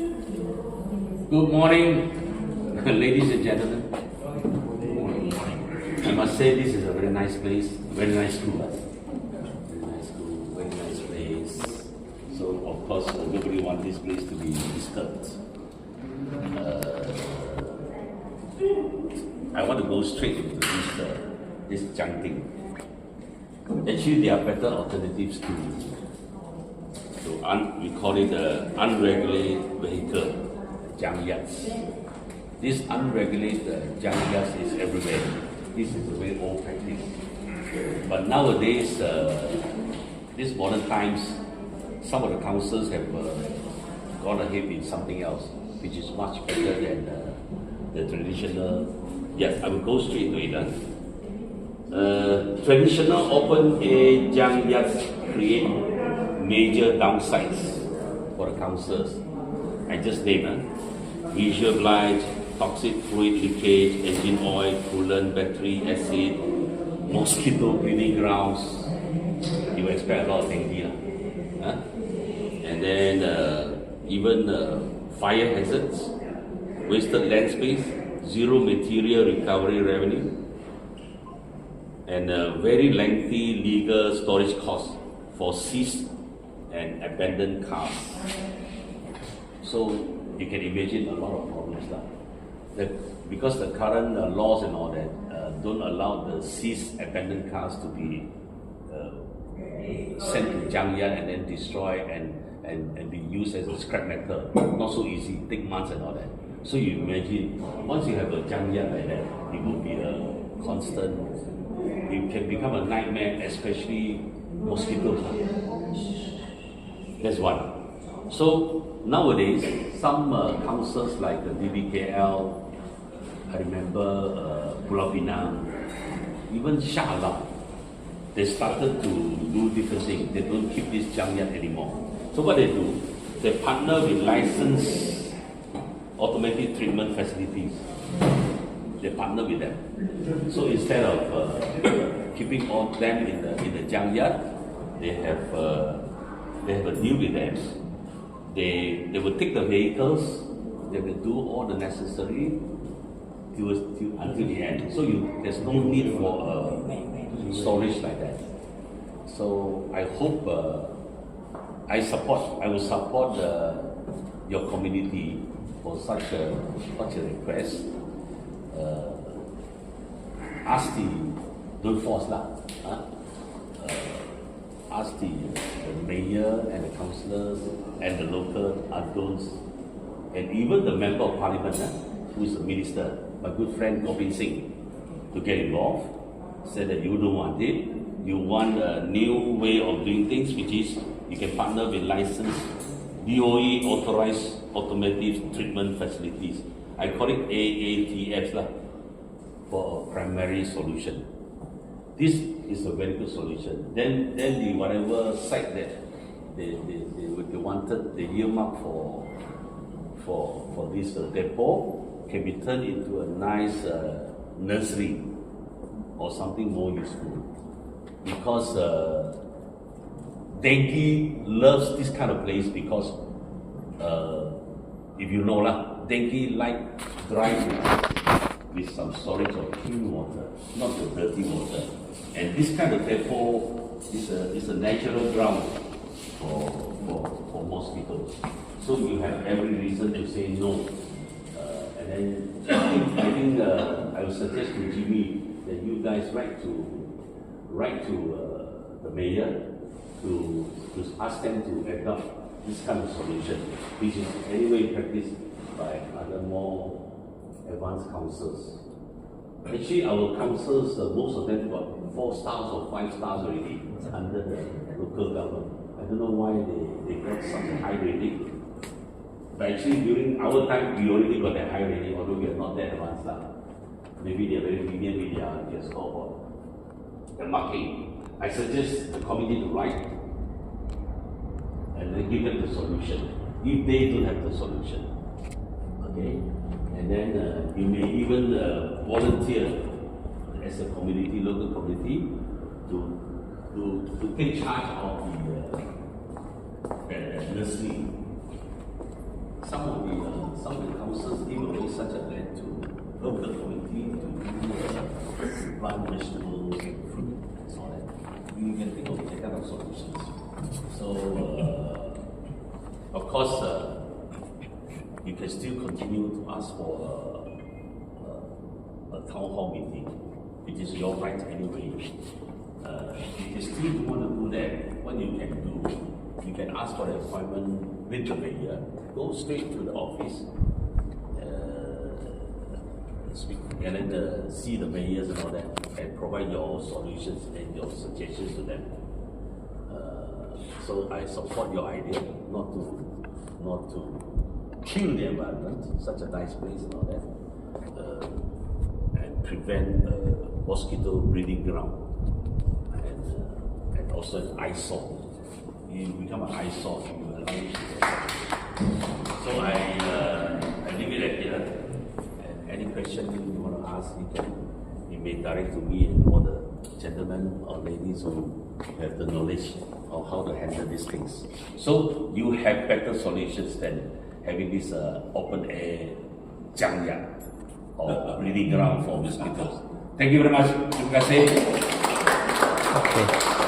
Good morning, ladies and gentlemen. I must say this is a very nice place, very nice school. Very nice school, very nice place. So of course nobody wants this place to be disturbed. I want to go straight into this junking. Actually, there are better alternatives to we call it unregulated vehicle, junkyards. This unregulated junkyards is everywhere. This is a very old practice. But nowadays, these modern times, some of the councils have gone ahead with something else, which is much better than the traditional. Yes, I will go straight to it. Traditional open-air junkyards create major downsides for the councils. I just named visual blight, toxic fluid leakage, engine oil, coolant, battery, acid, mosquito breeding grounds. You expect a lot of dengue. And then even fire hazards, wasted land space, zero material recovery revenue, and very lengthy legal storage costs for seized and abandoned cars. So you can imagine a lot of problems now. Because the current laws and all that don't allow the seized abandoned cars to be sent to junkyard and then destroyed and be used as a scrap metal. Not so easy, take months and all that. So you imagine, once you have a junkyard like that, it will be a constant, it can become a nightmare, especially mosquitoes. That's one. So nowadays, some councils like the DBKL, I remember Pulau Pinang, even Shah Alam, they started to do different things. They don't keep this junkyard anymore. So what they do, they partner with licensed automatic treatment facilities. They partner with them. So instead of keeping all them in the junkyard, they have a deal with them. They will take the vehicles, they will do all the necessary until the end. So there's no need for storage like that. So I hope I will support your community for such a request. Don't force lah. Ask the mayor and the councillors and the local adults and even the member of parliament who is a minister, my good friend Gobind Singh, to get involved. Said that you don't want it, you want a new way of doing things, which is you can partner with licensed DOE authorized automatic treatment facilities. I call it AATFs for a primary solution. This is a very good solution. Then the whatever site that they wanted, they earmark for this depot can be turned into a nice nursery or something more useful. Because dengue loves this kind of place because if you know dengue like dry with some storage of clean water, not the dirty water. And this kind of depot is a natural ground for mosquitoes. So you have every reason to say no. And then I think I would suggest to Jimmy that you guys write to the mayor to ask them to adopt this kind of solution, which is anyway practiced by other more advanced councils. Actually, our councils, most of them got 4 stars or 5 stars already under the local government. I don't know why they got such a high rating. But actually, during our time, we already got that high rating, although we are not that advanced. Maybe they are very lenient with their scoreboard. The marking. I suggest the committee to write and then give them the solution. If they don't have the solution, okay? And then you may even volunteer as a community, local community, to take charge of the nursery. some of the councils give away such a land to help the community to plant vegetables and fruit and so on. You can think of that kind of solutions. So, of course, you can still continue to ask for a town hall meeting, which is your right anyway. If you still want to do that, what you can do, you can ask for an appointment with the mayor, go straight to the office, speak, and then see the mayors and all that, and provide your solutions and your suggestions to them. So I support your idea not to kill the environment, such a nice place and all that, and prevent mosquito breeding ground, and also an eyesore. You become an eyesore if you allow it. So I leave it at here. And any question you want to ask, you may direct to me and all the gentlemen or ladies who have the knowledge of how to handle these things. So you have better solutions than having this open air junkyard or breeding ground for mosquitoes. Thank you very much. Terima kasih. Okay.